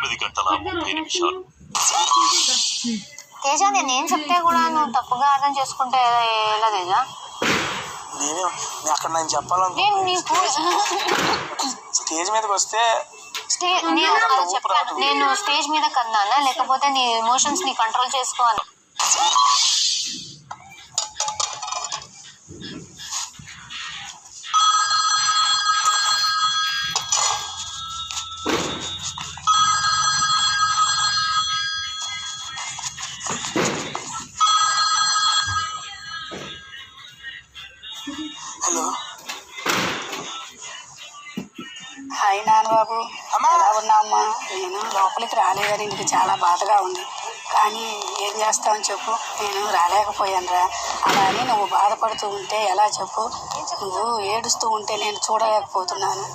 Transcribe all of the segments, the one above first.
9:30 తేజ నేనేం చెప్తే కూడా నువ్వు తప్పుగా అర్థం చేసుకుంటే ఎలా తేజ? అక్కడ నేను చెప్పాలని నీకు స్టేజ్ మీదకి వస్తే నేను స్టేజ్ మీద కన్నానా లేకపోతే నీ ఎమోషన్స్ ని కంట్రోల్ చేసుకోవాలి. హలో హాయ్ నాన్నబాబు, ఎలా ఉన్నామ్మా? నేను లోపలికి రాలేదని నీకు చాలా బాధగా ఉంది, కానీ ఏం చేస్తావని చెప్పు, నేను రాలేకపోయానురా. అలా అని నువ్వు బాధపడుతూ ఉంటే ఎలా చెప్పు? నువ్వు ఏడుస్తూ ఉంటే నేను చూడలేకపోతున్నాను.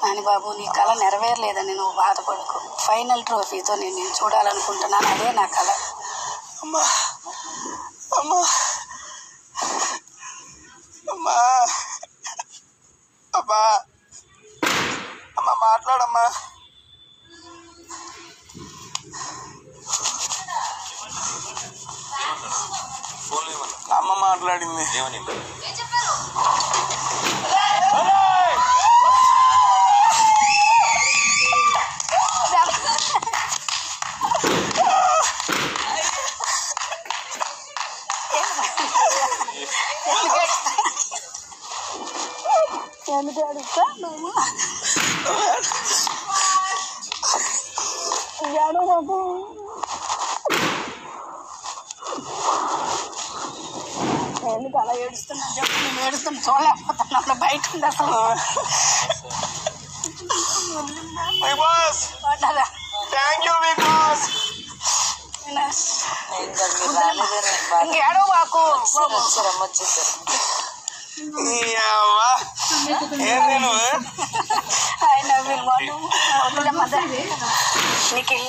నాన్నబాబు, నీ కళ నెరవేరలేదని నువ్వు బాధపడకు. ఫైనల్ ట్రోఫీతో నేను చూడాలనుకుంటున్నాను, అదే నా కళ. అమ్మా అమ్మా అమ్మా అబ్బా అమ్మా మాట్లాడమ్మా. అమ్మ మాట్లాడింది. ఎందుకు అడుగుతా నువ్వు? ఎందుకు అలా ఏడుస్తున్నా చెప్పు? నేను ఏడుస్తున్నా చూడలేకపోతున్నా, బయట ఉంది అసలు. ఇంకేడో మాకు ఆయన నిఖిల్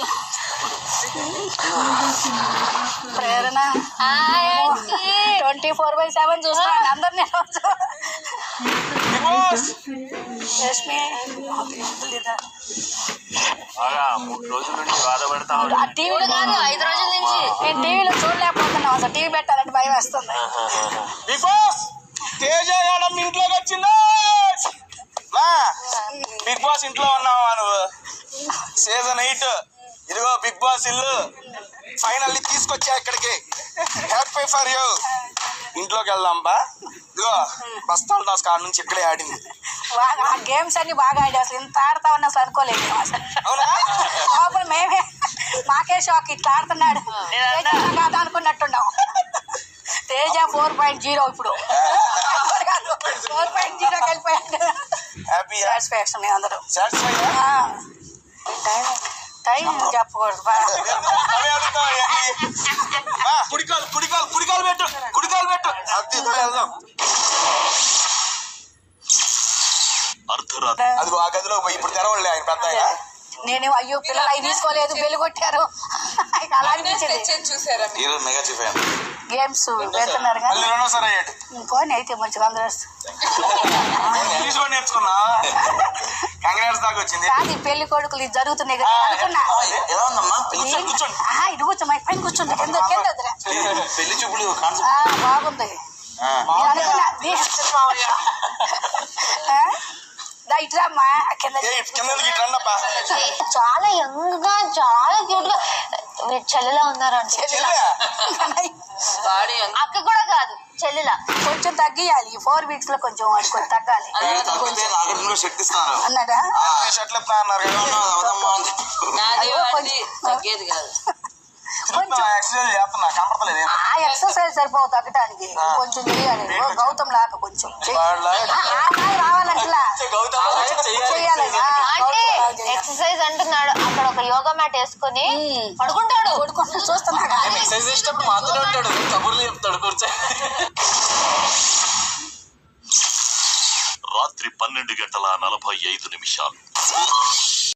ప్రేరణ 24/7 చూస్తాను అందరినీ. రష్మి 3 రోజుల నుంచి బాధపడతా టీవీలో కాదు 5 రోజుల నుంచి నేను టీవీలో చూడలేకపోతున్నాం. అసలు టీవీ పెట్టాలంటే భయం వేస్తుంది. తేజ ఇంట్లోకి వచ్చిందా? బిగ్ బాస్ ఇంట్లో ఉన్నావా నువ్వు? సీజన్ 8 ఇదిగో బిగ్ బాస్ ఇల్లు ఫైనల్లీ తీసుకొచ్చా ఇక్కడికి. Happy for you. ఇంట్లోకి వెళ్దాం బా. ఇదిగో బస్తాల్ టాస్ కాడ నుంచి ఇక్కడే ఆడింది. ఆ గేమ్స్ అన్ని బాగా ఆడి అసలు ఇంత ఆడతా ఉన్నా అసలు అనుకోలేదు. లోపల మేమే మాకే షాక్, ఇట్లా ఆడుతున్నాడు కాదు అనుకున్నట్టున్నాం. తేజ 4.0 ఇప్పుడు 4.0కి వెళ్ళిపోయాడు. హ్యాపీ సాటిస్ఫాక్షన్ మీ అందరూ. టైం చెప్పకూడదు. కుడికాలు పెట్టు అది వెళ్దాం. అది ఆ గదిలో ఇప్పుడు తెరవలే ఆయన పెద్ద. నేను అయ్యో పిల్లలు అవి తీసుకోలేదు, బెల్లు కొట్టారు అలా అనిపించింది. గేమ్స్ పెడుతున్నారు పోనీ అయితే మంచిగా అందరూ నేర్చుకున్నా. కాదు పెళ్లి కొడుకులు ఇది జరుగుతున్నాయి కదా అనుకున్నా. ఇటు కూర్చోమా, పైన కూర్చుంటా, కింద బాగుంది ఇట్రామ్మా కింద. చాలా యంగ్ గా చాలా క్యూట్ గా చెల్లెలా ఉన్నారంటే. అక్క కూడా కాదు చెల్లెలా. కొంచెం తగ్గియాలి 4 weeks లో, కొంచెం కొంచెం తగ్గాలి అన్నాడా? ఎక్సర్సైజ్ సరిపోవు తగ్గటానికి, కొంచెం చేయాలి. గౌతమ్ లాగా కొంచెం రావాలంటే చేయాలి. ఎక్సర్సైజ్ అంటున్నాడు. అక్కడ ఒక యోగా మ్యాట్ వేసుకుని పడుకుంటాడు. చూస్తున్నా రాత్రి 12:45